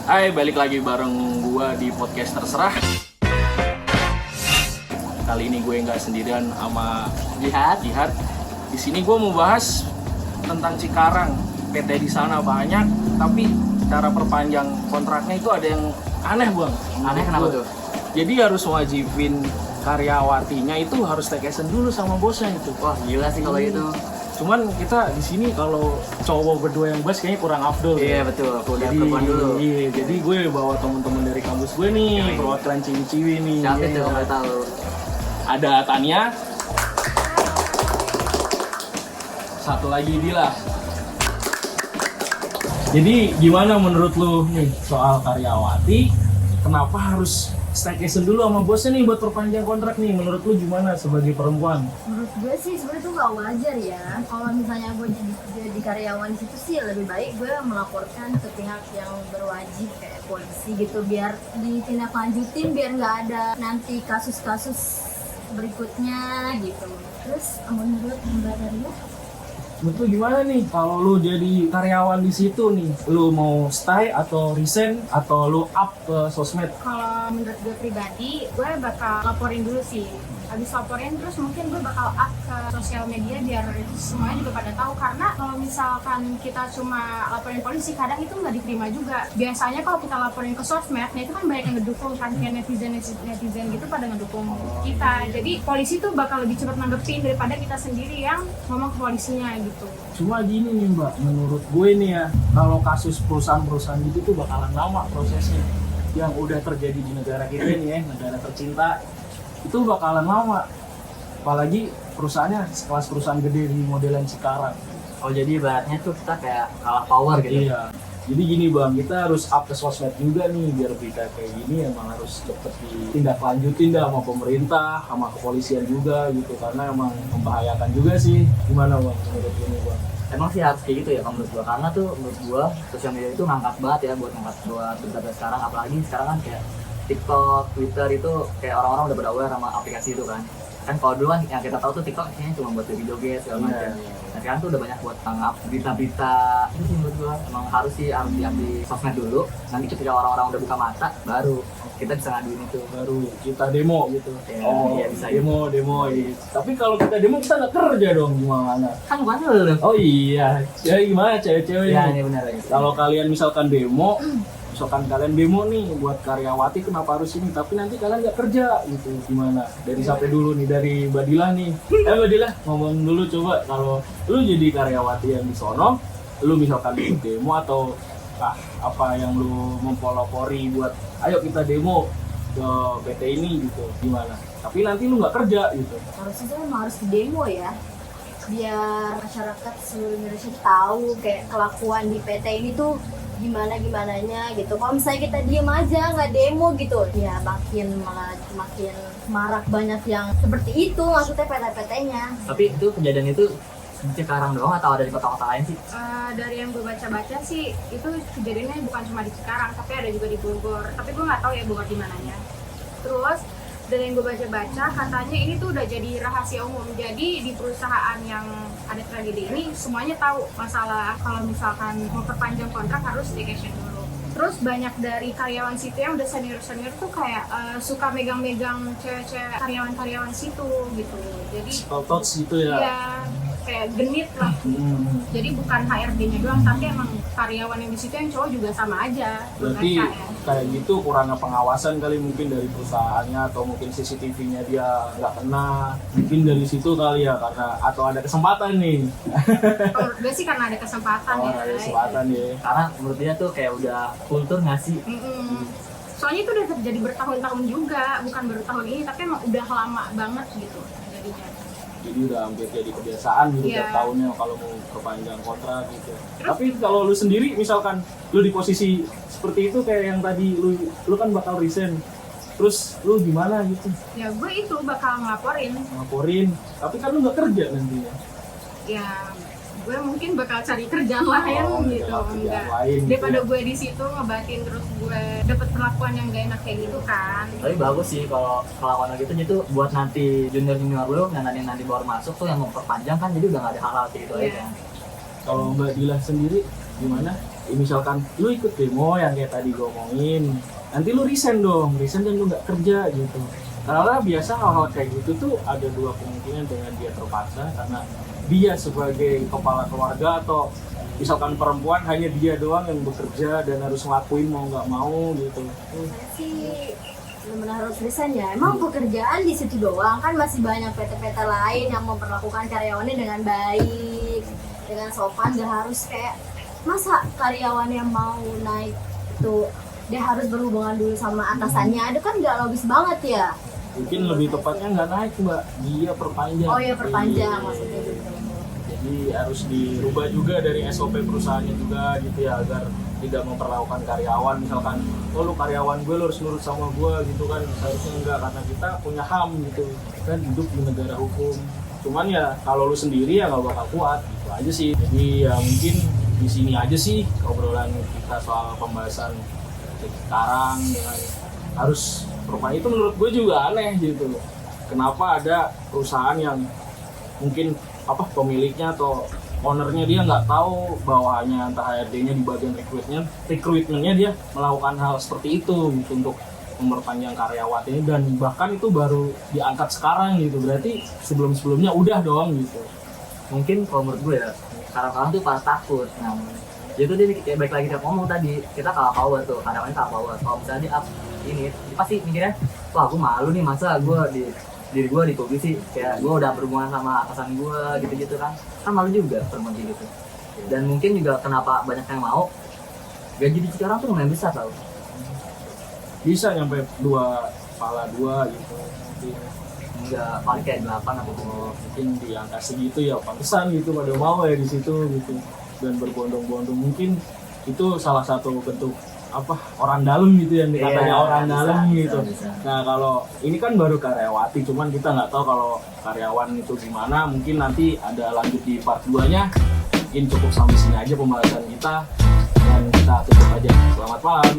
Hai, balik lagi bareng gua di podcast Terserah. Kali ini gue nggak sendirian sama Jihad. Di sini gue mau bahas tentang Cikarang. PT di sana banyak, tapi cara perpanjang kontraknya itu ada yang aneh, Bang. Aneh kenapa tuh? Jadi harus wajibin karyawatinya itu harus takesan dulu sama bosnya itu. Wah gila sih kalau itu. Cuman kita di sini kalau cowok berdua yang bahas kayaknya kurang afdol. Iya betul, aku udah Jadi, perempuan dulu. iya, jadi gue bawa teman-teman dari kampus gue nih, perwakilan ciwi-ciwi nih. Siapa Iya. itu nggak tahu. Ada Tania. Satu lagi Dila. Jadi gimana menurut lu nih soal karyawati? Kenapa harus staycation dulu sama bosnya nih buat perpanjang kontrak nih? Menurut lu gimana sebagai perempuan? Menurut gue sih sebenarnya tuh gak wajar ya. Kalau misalnya gue jadi karyawan di situ sih lebih baik gue melaporkan ke pihak yang berwajib kayak polisi gitu biar ditindaklanjutin biar nggak ada nanti kasus-kasus berikutnya gitu. Terus menurut Mbak Daria? Menurut lu gimana nih kalau lu jadi karyawan di situ nih? Lu mau stay atau resign atau lu up ke sosmed? Kalau menurut gue pribadi, gue bakal laporin dulu sih. Habis laporin terus mungkin gue bakal up ke sosial media biar semuanya juga pada tahu. Karena kalau misalkan kita cuma laporin polisi, kadang itu nggak diterima juga. Biasanya kalau kita laporin ke sosmed, nah itu kan banyak yang ngedukung kan, kayak netizen gitu pada ngedukung kita. Jadi polisi tuh bakal lebih cepat nanggepin daripada kita sendiri yang ngomong ke polisinya gitu. Cuma gini nih Mbak, menurut gue nih ya, kalau kasus perusahaan-perusahaan gitu tuh bakalan lama prosesnya. Yang udah terjadi di negara kita nih ya, negara tercinta, itu bakalan lama. Apalagi perusahaannya sekelas perusahaan gede di modelan Cikarang. Oh jadi ibaratnya tuh kita kayak kalah power gitu. Iya. Jadi gini Bang, kita harus up ke sosmed juga nih biar berita kayak gini emang harus cepet ditindaklanjutin dah sama pemerintah, sama kepolisian juga gitu karena emang membahayakan juga sih. Gimana Bang menurut ini Bang? Emang sih harus kayak gitu ya kalau menurut gua, karena tuh menurut gua sosial media itu ngangkat banget ya buat berita sekarang, apalagi sekarang kan kayak TikTok, Twitter itu kayak orang-orang udah pada aware sama aplikasi itu kan. Kan kalau dulu kan yang kita tahu tuh TikTok kayaknya cuma buat video joget segala macam. Nah sekarang tuh udah banyak buat berita-berita. Itu sih menurut gua emang harus diambil sosmed dulu. Nanti ketika orang-orang udah buka mata, baru kita bisa ngaduin itu. Baru kita demo gitu. Ya, oh iya, bisa demo iya. Tapi kalau kita demo kita nggak kerja dong gimana? Kan bukan lu. Oh iya, ya gimana cewek-cewek Ya nih? ini benar ya. Kalau kalian misalkan demo nih buat karyawati kenapa harus ini, tapi nanti kalian nggak kerja gitu, gimana? Dari sampai dulu nih, dari Badila nih. Mbak Dila ngomong dulu coba, kalau lu jadi karyawati yang di sono, lu misalkan ikut demo atau apa yang lu mempelopori buat ayo kita demo ke PT ini gitu, gimana? Tapi nanti lu nggak kerja gitu. Harusnya tuh emang harus di demo ya. Biar masyarakat seluruh Indonesia tahu kayak kelakuan di PT ini tuh gimananya gitu. Kalau misalnya kita diem aja nggak demo gitu ya makin marak banyak yang seperti itu, maksudnya PT-PT-nya. Tapi itu kejadian itu di Cikarang doang atau ada di kota-kota lain sih? Dari yang gue baca-baca sih itu kejadiannya bukan cuma di Cikarang, tapi ada juga di Bogor. Tapi gue nggak tahu ya Bogor di mananya. Terus dari yang gue baca-baca katanya ini tuh udah jadi rahasia umum. Jadi di perusahaan yang ada tragedi ini semuanya tahu masalah kalau misalkan mau perpanjang kontrak harus staycation dulu. Terus banyak dari karyawan situ yang udah senior tuh kayak suka megang-megang cewek-cewek karyawan situ gitu. Jadi Touch gitu ya. ya kayak genit lah. Jadi bukan HRD-nya doang, tapi emang karyawan yang di situ yang cowok juga sama aja. Berarti mereka ya. kayak gitu kurangnya pengawasan kali mungkin dari perusahaannya atau mungkin CCTV-nya dia nggak kena, mungkin dari situ kali ya, karena atau ada kesempatan nih. Menurut gue sih karena ada kesempatan ya. Ada kesempatan ya. Karena menurut dia tuh kayak udah kultur ngasih. Soalnya itu udah terjadi bertahun-tahun juga, bukan baru tahun ini, tapi emang udah lama banget gitu jadinya. Jadi udah hampir jadi kebiasaan gitu tiap tahunnya kalau mau perpanjang kontrak gitu. Tapi kalau lu sendiri misalkan lu di posisi seperti itu kayak yang tadi lu kan bakal resign. Terus lu gimana gitu? Ya gue itu bakal Ngelaporin. Tapi kan lu nggak kerja nantinya. Ya gue mungkin bakal cari kerjaan lain gitu, enggak. Daripada gue di situ ngebatin terus gue dapet perlakuan yang gak enak kayak gitu kan. Tapi bagus sih kalau kelakuan gitu, itu buat nanti junior lu yang nanti baru masuk tuh yang mau perpanjang kan, jadi udah gak ada hal-hal kayak gitu aja kan. Kalau Mbak Dila sendiri gimana? misalkan lu ikut demo yang kayak tadi gue omongin, nanti lu resign dong, resign dan lu nggak kerja gitu. Karena biasa hal-hal kayak gitu tuh ada dua kemungkinan, dengan dia terpaksa karena dia sebagai kepala keluarga, atau misalkan perempuan hanya dia doang yang bekerja dan harus ngelakuin mau nggak mau gitu. Saya sih benar-benar harus resign ya. Emang pekerjaan di situ doang kan, masih banyak PT-PT lain yang memperlakukan karyawannya dengan baik, dengan sopan. Gak harus kayak, masa karyawan yang mau naik itu dia harus berhubungan dulu sama atasannya? Itu kan gak logis banget ya. Mungkin lebih tepatnya nggak naik mbak, dia perpanjang. Oh iya, perpanjang Iya. maksudnya gitu. Jadi harus dirubah juga dari SOP perusahaannya juga gitu ya, agar tidak memperlakukan karyawan misalkan, oh lu karyawan gue, lu harus nurut sama gue gitu kan. Seharusnya enggak, karena kita punya HAM gitu kan, hidup di negara hukum. Cuman ya kalau lu sendiri ya nggak bakal kuat gitu aja sih. Jadi ya mungkin di sini aja sih obrolan kita soal pembahasan sekarang dengan harus perubahan itu. Menurut gue juga aneh gitu, kenapa ada perusahaan yang mungkin pemiliknya atau ownernya dia nggak tahu bawahannya, entah HRD-nya di bagian rekrutmennya dia melakukan hal seperti itu gitu, untuk memperpanjang karyawan ini, dan bahkan itu baru diangkat sekarang gitu, berarti sebelumnya udah dong gitu. Mungkin kalau menurut gue ya, sekarang tuh pas takut. Nah, itu dia kayak baik lagi kita ngomong tadi, kita kalah power tuh, kadang-kadang kalah power. Kalau misalnya dia up ini, dia pasti mikirnya, wah aku malu nih, masa gue diri gue dipublisi, kayak gue udah berhubungan sama atasan gue gitu-gitu kan malu juga perempuan gitu. Dan mungkin juga kenapa banyak yang mau, gaji di Cikarang tuh lumayan besar tau, Bisa nyampe 2 kepala 2 gitu. enggak paling kayak 8 atau Mungkin di angka segitu ya pantesan gitu pada mau ya di situ gitu, dan berbondong-bondong. Mungkin itu salah satu bentuk orang dalam gitu, yang dikatanya Iya, orang bisa, dalam bisa, gitu. bisa. Nah kalau ini kan baru karyawati, cuman kita nggak tahu kalau karyawan itu gimana. Mungkin nanti ada lanjut di part 2-nya. Mungkin cukup sampai sini aja pembahasan kita, dan kita tutup aja. Selamat malam.